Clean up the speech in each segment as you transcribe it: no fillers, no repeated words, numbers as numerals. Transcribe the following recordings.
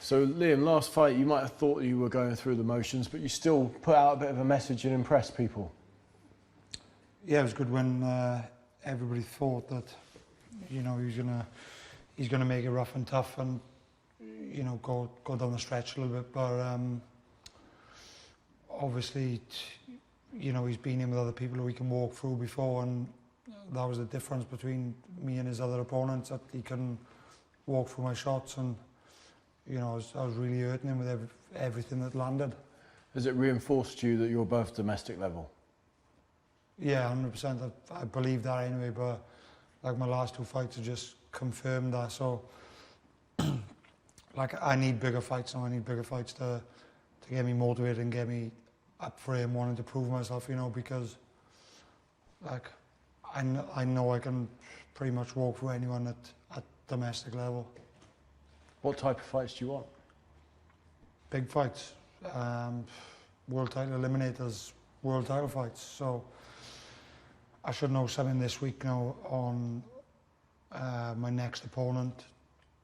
So Liam, last fight you might have thought you were going through the motions, but you still put out a bit of a message and impressed people. Yeah, it was good when everybody thought that, you know, he's gonna make it rough and tough and, you know, go down the stretch a little bit. But obviously, you know, he's been in with other people who he can walk through before, and that was the difference between me and his other opponents, that he couldn't walk through my shots, and you know, I was really hurting him with everything that landed. Has it reinforced you that you're above domestic level? Yeah, 100%. I believe that anyway, but like my last two fights have just confirmed that. So, like, I need bigger fights now. I need bigger fights to get me motivated and get me up for him, wanting to prove myself, you know, because like I know I can pretty much walk through anyone at domestic level. What type of fights do you want? Big fights, world title eliminators, world title fights. So I should know something this week now on my next opponent.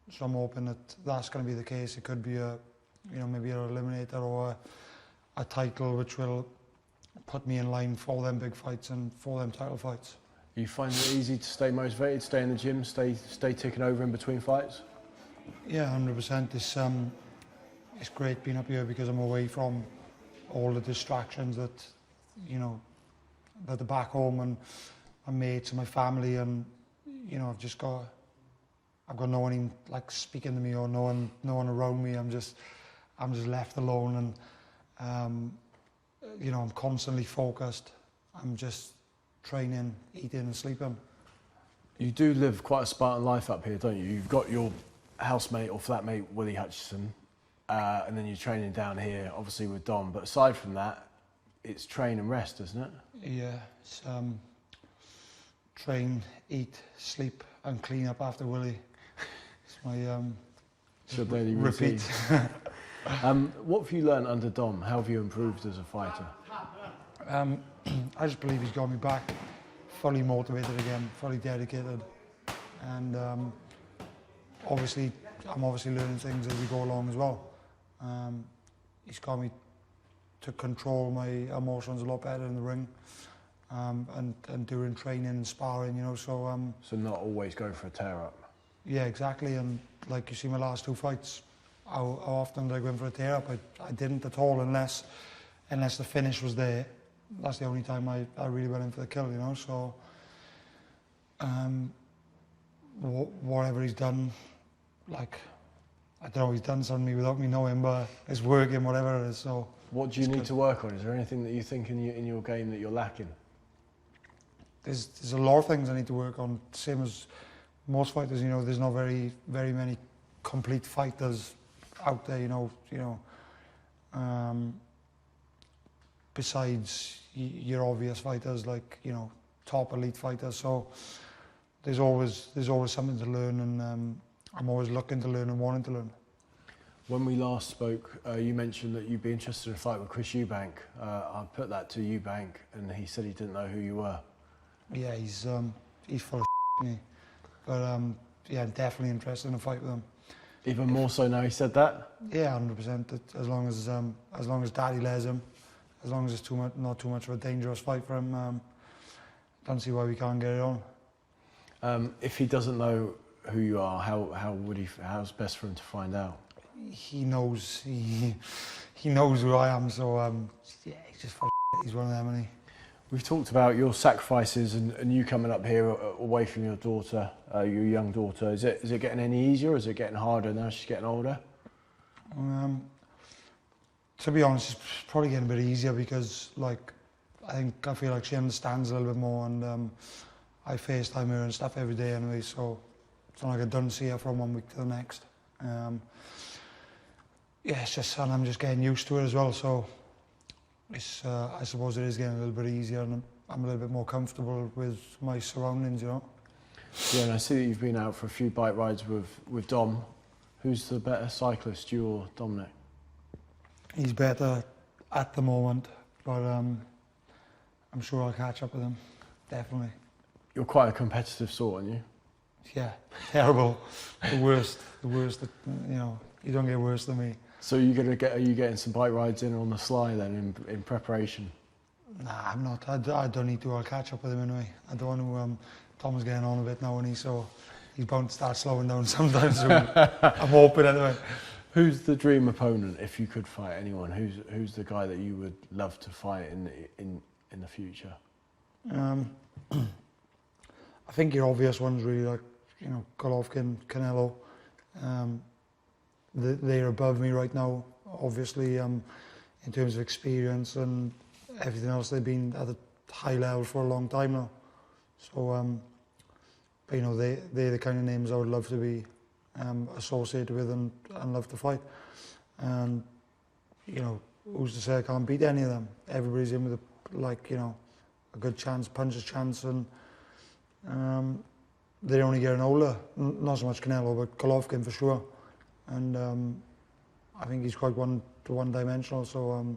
So I'm hoping that that's going to be the case. It could be a, you know, maybe an eliminator or a title which will put me in line for them big fights and for them title fights. You find it easy to stay motivated, stay in the gym, stay ticking over in between fights? Yeah, 100%. It's great being up here because I'm away from all the distractions that, you know, that are back home, and my mates and my family, and you know, I've got no one even, like, speaking to me, or no one around me. I'm just left alone, and you know, I'm constantly focused. I'm just training, eating and sleeping. You do live quite a Spartan life up here, don't you? You've got your housemate or flatmate Willie Hutchison, and then you're training down here, obviously with Dom. But aside from that, it's train and rest, isn't it? Yeah, it's train, eat, sleep, and clean up after Willie. It's my your daily repeat. What have you learned under Dom? How have you improved as a fighter? I just believe he's got me back, fully motivated again, fully dedicated, and I'm obviously learning things as we go along as well. He's got me to control my emotions a lot better in the ring, and during training and sparring, you know. So not always go for a tear up. Yeah, exactly. And like you see my last two fights, how often did I go in for a tear up? I didn't at all, unless the finish was there. That's the only time I really went in for the kill, you know. So whatever he's done, like, I don't know, he's done something to me without me knowing, but it's working, whatever it is. So what do you need to work on? Is there anything that you think in your game that you're lacking? There's a lot of things I need to work on. Same as most fighters, you know. There's not very many complete fighters out there, you know. Besides your obvious fighters, like, you know, top elite fighters. So there's always something to learn, and I'm always looking to learn and wanting to learn. When we last spoke, you mentioned that you'd be interested in a fight with Chris Eubank. I put that to Eubank, and he said he didn't know who you were. Yeah, he's full of me, but yeah, definitely interested in a fight with him. Even more so now he said that? Yeah, 100%. As long as Daddy lets him, as long as it's not too much of a dangerous fight for him, don't see why we can't get it on. If he doesn't know who you are, how's best for him to find out? He knows who I am, so yeah, he's just he's one of them, isn't he? We've talked about your sacrifices and you coming up here away from your daughter, your young daughter. Is it getting any easier, or is it getting harder now she's getting older? To be honest, it's probably getting a bit easier because, like, I feel like she understands a little bit more, and I FaceTime her and stuff every day anyway, so it's not like I don't see her from one week to the next. Yeah, it's just, and I'm just getting used to it as well, so it's, I suppose it is getting a little bit easier, and I'm a little bit more comfortable with my surroundings, you know. Yeah, and I see that you've been out for a few bike rides with Dom. Who's the better cyclist, you or Dominic? He's better at the moment, but I'm sure I'll catch up with him, definitely. You're quite a competitive sort, aren't you? Yeah, terrible. The worst, you know. You don't get worse than me. So are you getting some bike rides in on the sly then in preparation? Nah, I'm not. I don't need to. I'll catch up with him anyway. I don't want to. Tom's getting on a bit now, and he's bound to start slowing down sometime soon. I'm hoping anyway. Who's the dream opponent if you could fight anyone? Who's the guy that you would love to fight in the future? I think your obvious ones really, like, you know, Golovkin, Canelo. They're above me right now, obviously, in terms of experience and everything else. They've been at a high level for a long time now. So, but, you know, they're the kind of names I would love to be associated with and love to fight. And, you know, who's to say I can't beat any of them? Everybody's in with a good chance, puncher's chance, and they're only getting older. Not so much Canelo, but Golovkin for sure. And I think he's quite one-dimensional, so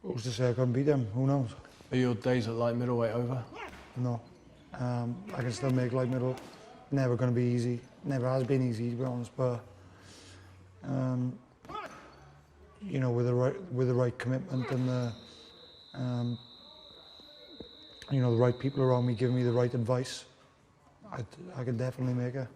who's to say I can't beat him? Who knows? Are your days at light middleweight over? No. I can still make light middle. Never going to be easy. Never has been easy, to be honest, but you know, with the right commitment and the you know, the right people around me giving me the right advice, I could definitely make it.